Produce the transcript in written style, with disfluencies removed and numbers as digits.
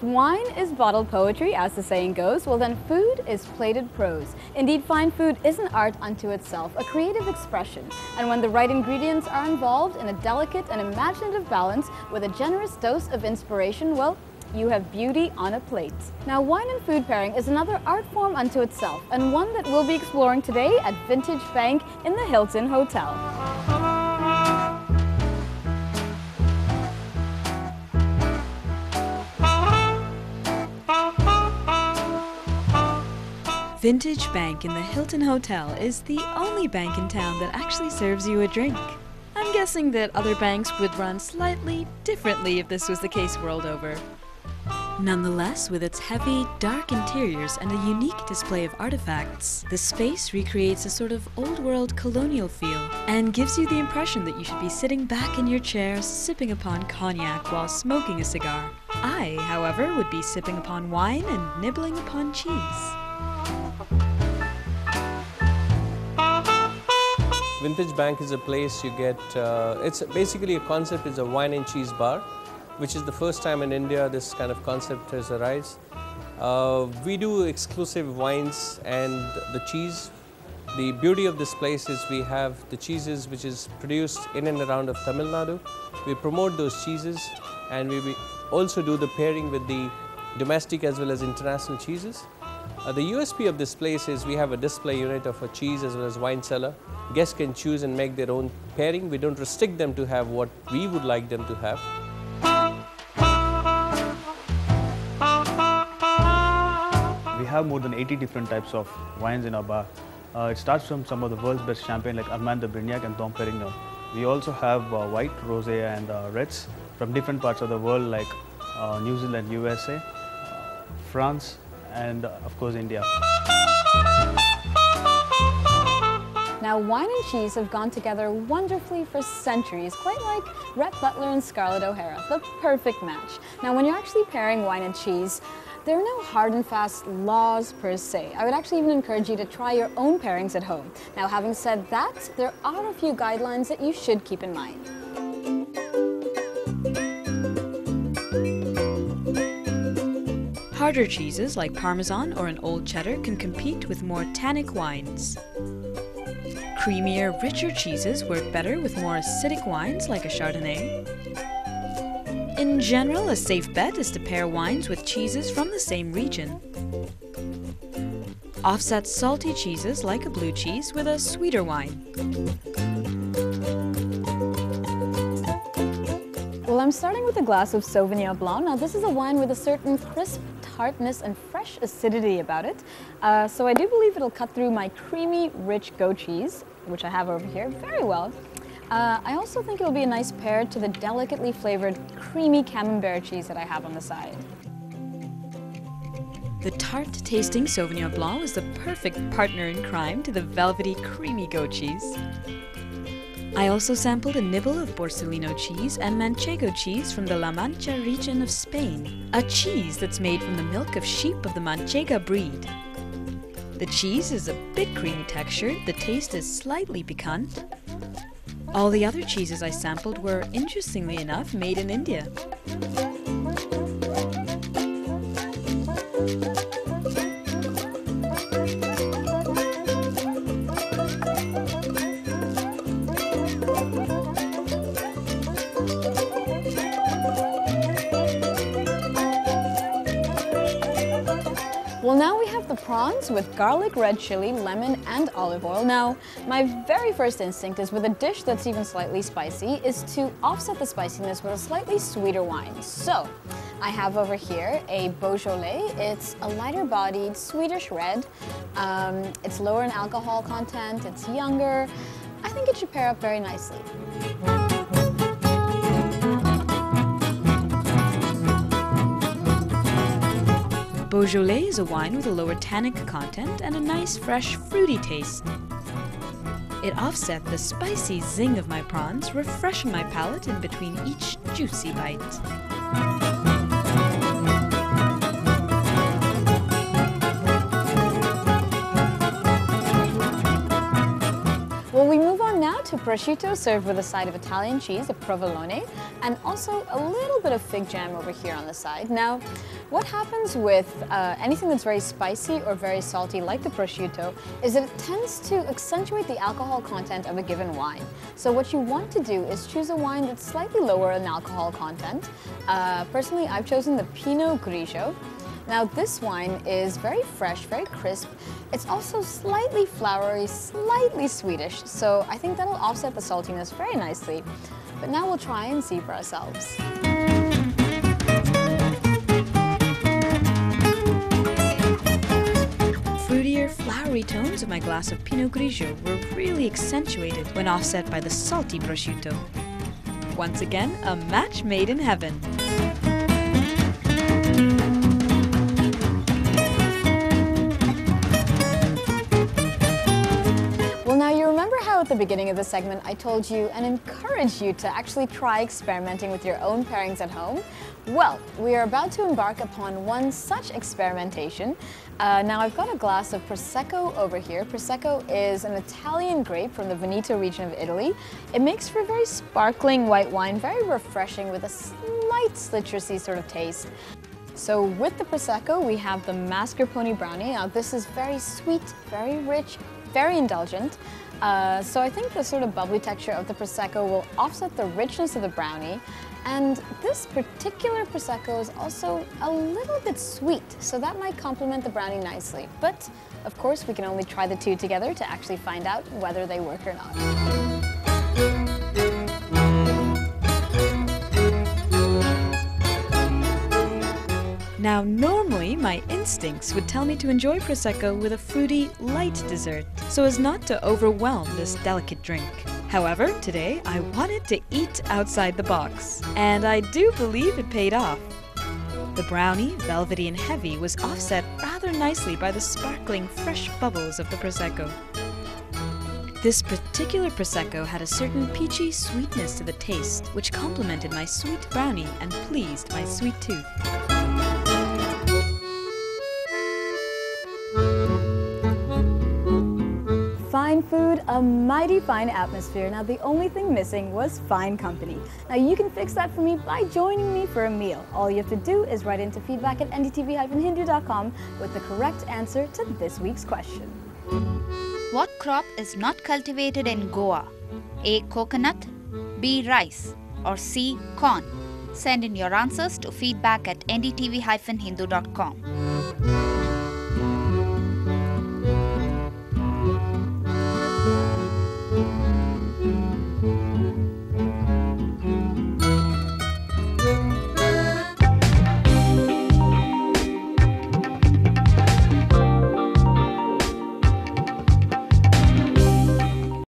wine is bottled poetry, as the saying goes, well then food is plated prose. Indeed, fine food is an art unto itself, a creative expression. And when the right ingredients are involved in a delicate and imaginative balance with a generous dose of inspiration, well, you have beauty on a plate. Now, wine and food pairing is another art form unto itself, and one that we'll be exploring today at Vintage Bank in the Hilton Hotel. Vintage Bank in the Hilton Hotel is the only bank in town that actually serves you a drink. I'm guessing that other banks would run slightly differently if this was the case world over. Nonetheless, with its heavy, dark interiors and a unique display of artifacts, the space recreates a sort of old-world colonial feel and gives you the impression that you should be sitting back in your chair sipping upon cognac while smoking a cigar. I, however, would be sipping upon wine and nibbling upon cheese. Vintage Bank is a place you get, it's basically a concept, is a wine and cheese bar, which is the first time in India this kind of concept has arisen. We do exclusive wines and the cheese. The beauty of this place is we have the cheeses which is produced in and around of Tamil Nadu. We promote those cheeses and we also do the pairing with the domestic as well as international cheeses. The USP of this place is we have a display unit of a cheese as well as wine cellar. Guests can choose and make their own pairing. We don't restrict them to have what we would like them to have. We have more than 80 different types of wines in our bar. It starts from some of the world's best champagne like Armand de Brignac and Dom Perignon. We also have white, rosé and reds from different parts of the world like New Zealand, USA, France and of course India. Now, wine and cheese have gone together wonderfully for centuries, quite like Rhett Butler and Scarlett O'Hara, the perfect match. Now, when you're actually pairing wine and cheese, there are no hard and fast laws per se. I would actually even encourage you to try your own pairings at home. Now, having said that, there are a few guidelines that you should keep in mind. Harder cheeses like Parmesan or an old cheddar can compete with more tannic wines. Creamier, richer cheeses work better with more acidic wines like a Chardonnay. In general, a safe bet is to pair wines with cheeses from the same region. Offset salty cheeses like a blue cheese with a sweeter wine. Well, I'm starting with a glass of Sauvignon Blanc. Now, this is a wine with a certain crisp tartness and fresh acidity about it. So I do believe it'll cut through my creamy, rich goat cheese, which I have over here, very well. I also think it'll be a nice pair to the delicately flavored, creamy camembert cheese that I have on the side. The tart-tasting Sauvignon Blanc is the perfect partner in crime to the velvety, creamy goat cheese. I also sampled a nibble of Borsalino cheese and Manchego cheese from the La Mancha region of Spain, a cheese that's made from the milk of sheep of the Manchega breed. The cheese is a bit creamy textured, the taste is slightly piquant. All the other cheeses I sampled were, interestingly enough, made in India. Well, now we have the prawns with garlic, red chili, lemon, and olive oil. Now, my very first instinct is with a dish that's even slightly spicy is to offset the spiciness with a slightly sweeter wine. So, I have over here a Beaujolais. It's a lighter-bodied Swedish red. It's lower in alcohol content, it's younger. I think it should pair up very nicely. Beaujolais is a wine with a lower tannic content and a nice, fresh, fruity taste. It offset the spicy zing of my prawns, refreshing my palate in between each juicy bite. Well, we move on now to prosciutto served with a side of Italian cheese, a provolone, and also a little bit of fig jam over here on the side. Now, what happens with anything that's very spicy or very salty like the prosciutto is that it tends to accentuate the alcohol content of a given wine. So what you want to do is choose a wine that's slightly lower in alcohol content. Personally, I've chosen the Pinot Grigio. Now this wine is very fresh, very crisp. It's also slightly flowery, slightly sweetish, so I think that'll offset the saltiness very nicely. But now we'll try and see for ourselves. Fruitier, flowery tones of my glass of Pinot Grigio were really accentuated when offset by the salty prosciutto. Once again, a match made in heaven. At the beginning of the segment, I told you and encouraged you to actually try experimenting with your own pairings at home. Well, we are about to embark upon one such experimentation. Now I've got a glass of Prosecco over here. Prosecco is an Italian grape from the Veneto region of Italy. It makes for a very sparkling white wine, very refreshing with a slight citrusy sort of taste. So with the Prosecco, we have the mascarpone brownie. Now this is very sweet, very rich, very indulgent. So I think the sort of bubbly texture of the Prosecco will offset the richness of the brownie. And this particular Prosecco is also a little bit sweet, so that might complement the brownie nicely. But of course, we can only try the two together to actually find out whether they work or not. Now, normally my instincts would tell me to enjoy Prosecco with a fruity, light dessert, so as not to overwhelm this delicate drink. However, today I wanted to eat outside the box, and I do believe it paid off. The brownie, velvety and heavy, was offset rather nicely by the sparkling, fresh bubbles of the Prosecco. This particular Prosecco had a certain peachy sweetness to the taste, which complemented my sweet brownie and pleased my sweet tooth. Fine food, a mighty fine atmosphere. Now the only thing missing was fine company. Now you can fix that for me by joining me for a meal. All you have to do is write into feedback@ndtv-hindu.com with the correct answer to this week's question. What crop is not cultivated in Goa? A. Coconut, B. Rice, or C. Corn? Send in your answers to feedback@ndtv-hindu.com.